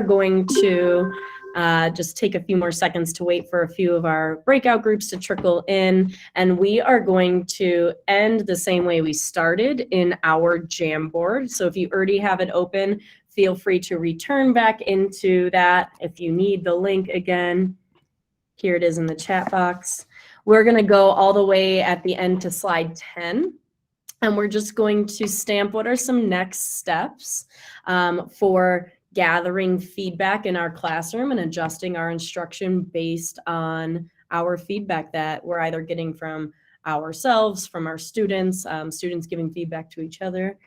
going to just take a few more seconds to wait for a few of our breakout groups to trickle in, and we are going to end the same way we started in our Jamboard. So if you already have it open, feel free to return back into that. If you need the link again, here it is in the chat box. We're going to go all the way at the end to slide 10. And we're just going to stamp what are some next steps for gathering feedback in our classroom and adjusting our instruction based on our feedback that we're either getting from ourselves, from our students, students giving feedback to each other.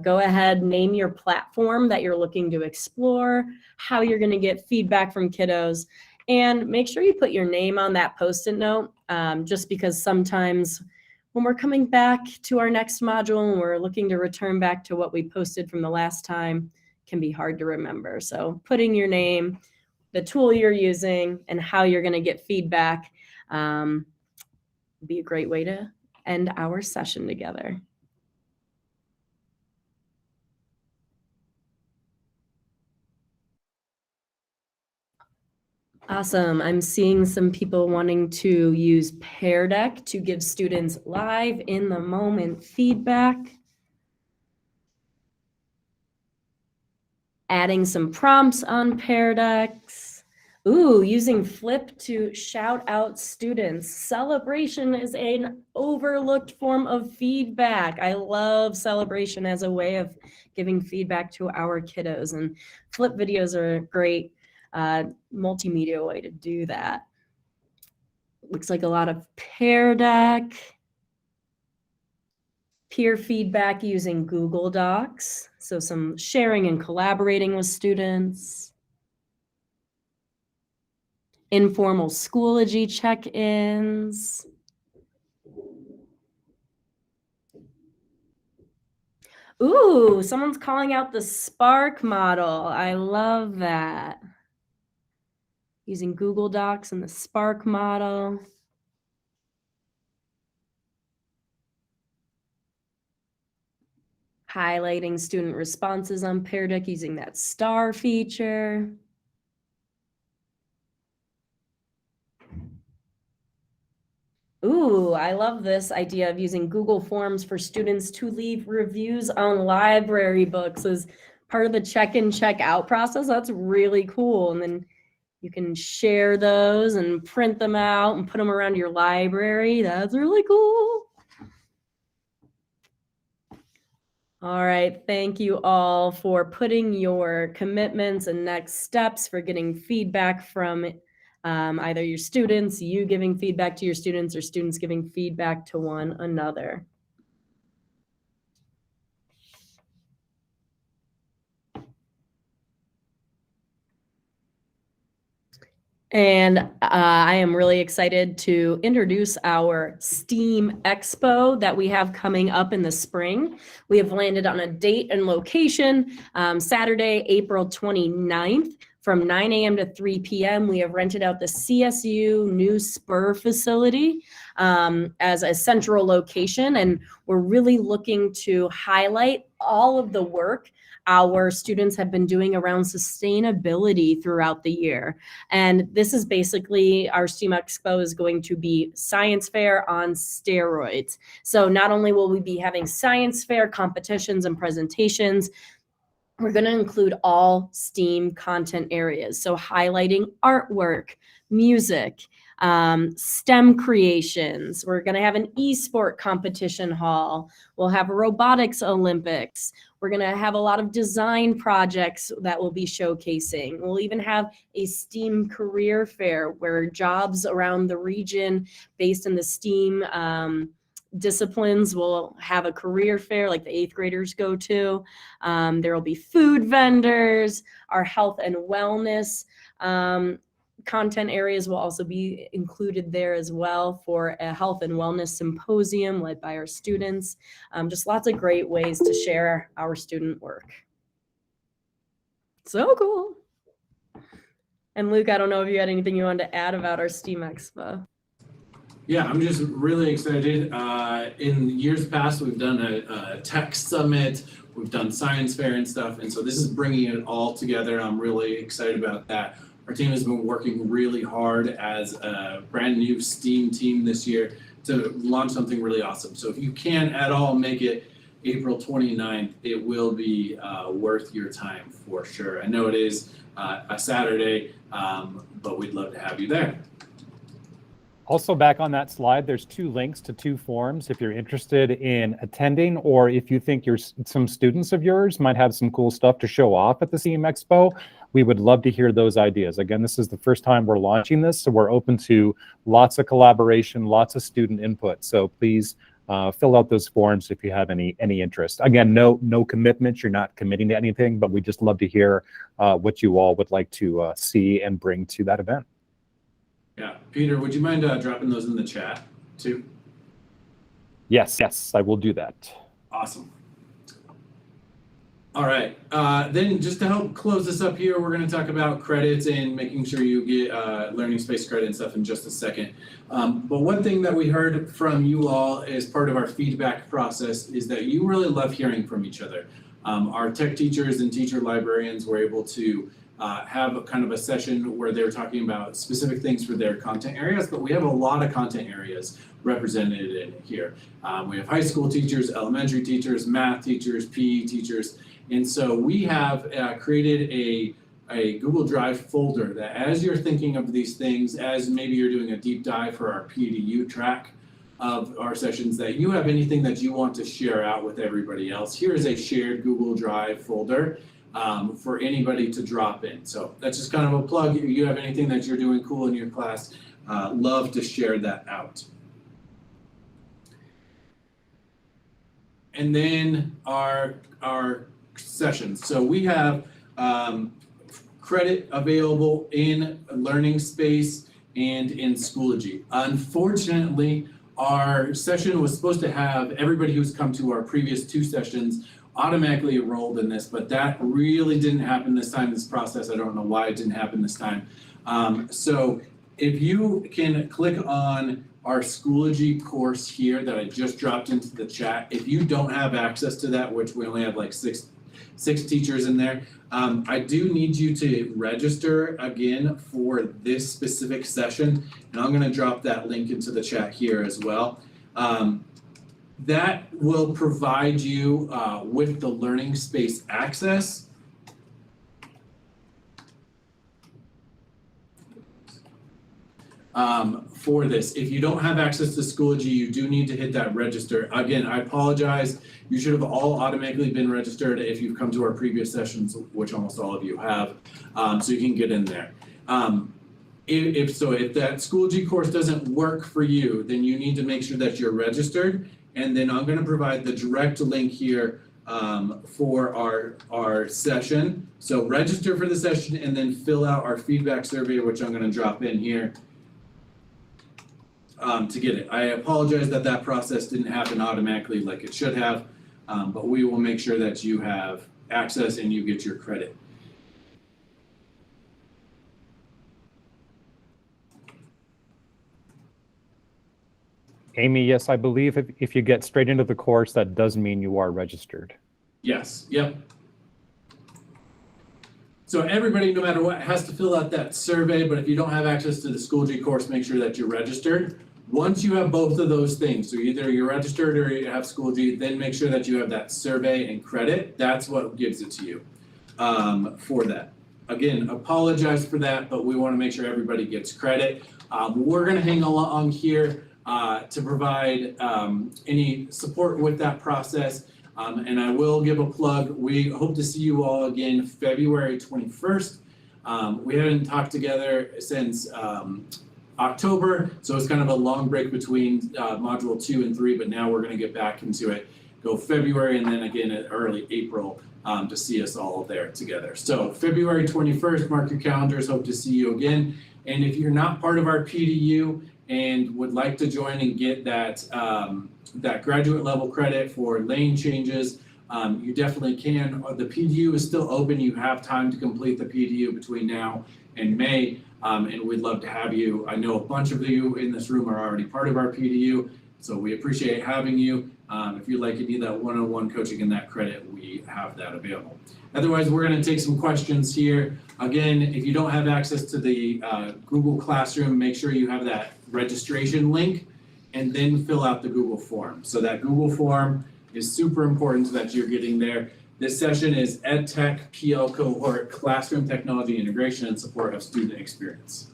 Go ahead, name your platform that you're looking to explore, how you're going to get feedback from kiddos, and make sure you put your name on that Post-it note, just because sometimes when we're coming back to our next module and we're looking to return back to what we posted from the last time, can be hard to remember. So putting your name, the tool you're using, and how you're going to get feedback be a great way to end our session together. Awesome. I'm seeing some people wanting to use Pear Deck to give students live in the moment feedback. Adding some prompts on Pear Decks. Ooh, using Flip to shout out students. Celebration is an overlooked form of feedback. I love celebration as a way of giving feedback to our kiddos, and Flip videos are a great multimedia way to do that. Looks like a lot of Pear Deck. Peer feedback using Google Docs. So some sharing and collaborating with students. Informal Schoology check-ins. Ooh, someone's calling out the Spark model. I love that. Using Google Docs and the Spark model. Highlighting student responses on Pear Deck using that star feature. Ooh, I love this idea of using Google Forms for students to leave reviews on library books as part of the check-in, check-out process. That's really cool. And then you can share those and print them out and put them around your library. That's really cool. All right, thank you all for putting your commitments and next steps for getting feedback from either your students, you giving feedback to your students, or students giving feedback to one another. And I am really excited to introduce our STEAM Expo that we have coming up in the spring. We have landed on a date and location, Saturday, April 29th from 9 a.m. to 3 p.m. We have rented out the CSU new Spur facility as a central location, and we're really looking to highlight all of the work our students have been doing around sustainability throughout the year. And this is basically, our STEAM Expo is going to be science fair on steroids. So not only will we be having science fair competitions and presentations, we're going to include all STEAM content areas. So highlighting artwork, music, STEM creations. We're going to have an eSport competition hall. We'll have a robotics Olympics. We're going to have a lot of design projects that we'll be showcasing. We'll even have a STEAM career fair where jobs around the region based in the STEAM disciplines will have a career fair like the 8th graders go to. There will be food vendors. Our health and wellness content areas will also be included there as well for a health and wellness symposium led by our students. Just lots of great ways to share our student work. So cool. And Luke, I don't know if you had anything you wanted to add about our STEAM Expo. Yeah, I'm just really excited. In years past, we've done a tech summit We've done science fair and stuff. And so this is bringing it all together. I'm really excited about that. Our team has been working really hard as a brand new STEAM team this year to launch something really awesome. So if you can at all make it April 29th, it will be worth your time for sure. I know it is a Saturday, but we'd love to have you there. Also, back on that slide, there's 2 links to 2 forms if you're interested in attending, or if you think some students of yours might have some cool stuff to show off at the STEAM Expo. We would love to hear those ideas. Again, this is the first time we're launching this, so we're open to lots of collaboration, lots of student input. So please fill out those forms if you have any interest. Again, no commitments. You're not committing to anything, but we just love to hear what you all would like to see and bring to that event. Yeah, Peter, would you mind dropping those in the chat too? Yes, I will do that. Awesome. All right, then just to help close this up here, we're going to talk about credits and making sure you get learning space credit and stuff in just a second. But one thing that we heard from you all as part of our feedback process is that you really love hearing from each other. Our tech teachers and teacher librarians were able to have a kind of a session where they're talking about specific things for their content areas, but we have a lot of content areas represented in here. We have high school teachers, elementary teachers, math teachers, PE teachers, and so we have created a Google Drive folder that as you're thinking of these things, as maybe you're doing a deep dive for our PDU track of our sessions, that you have anything that you want to share out with everybody else, here is a shared Google Drive folder for anybody to drop in. So that's just kind of a plug. If you have anything that you're doing cool in your class, love to share that out. And then our sessions. So we have credit available in Learning Space and in Schoology. Unfortunately, our session was supposed to have everybody who's come to our previous 2 sessions automatically enrolled in this, but that really didn't happen this time, this process. I don't know why it didn't happen this time. So if you can click on our Schoology course here that I just dropped into the chat, if you don't have access to that, which we only have like six teachers in there, I do need you to register again for this specific session, and I'm gonna drop that link into the chat here as well. That will provide you with the learning space access. For this. If you don't have access to Schoology, you do need to hit that register. Again, I apologize. You should have all automatically been registered if you've come to our previous sessions, which almost all of you have, so you can get in there. If that Schoology course doesn't work for you, then you need to make sure that you're registered. And then I'm going to provide the direct link here for our session. So register for the session and then fill out our feedback survey, which I'm going to drop in here to get it. I apologize that that process didn't happen automatically like it should have, but we will make sure that you have access and you get your credit. Amy, yes, I believe if you get straight into the course, that does mean you are registered. Yes, yep. So everybody, no matter what, has to fill out that survey, but if you don't have access to the Schoology course, make sure that you're registered. Once you have both of those things, so either you're registered or you have Schoology, then make sure that you have that survey and credit. That's what gives it to you for that. Again, apologize for that, but we want to make sure everybody gets credit. We're going to hang along here to provide any support with that process. And I will give a plug. We hope to see you all again February 21st. We haven't talked together since October, so it's kind of a long break between module 2 and 3, but now we're going to get back into it. Go February and then again at early April to see us all there together. So February 21st, mark your calendars, hope to see you again. And if you're not part of our PDU and would like to join and get that that graduate level credit for lane changes, you definitely can. The PDU is still open. You have time to complete the PDU between now and May, and we'd love to have you. I know a bunch of you in this room are already part of our PDU, so we appreciate having you. If you need that one-on-one coaching and that credit, we have that available. Otherwise, we're gonna take some questions here. Again, if you don't have access to the Google Classroom, make sure you have that registration link and then fill out the Google form. So that Google form is super important so that you're getting there. This session is EdTech PL Cohort Classroom Technology Integration and Support of Student Experience.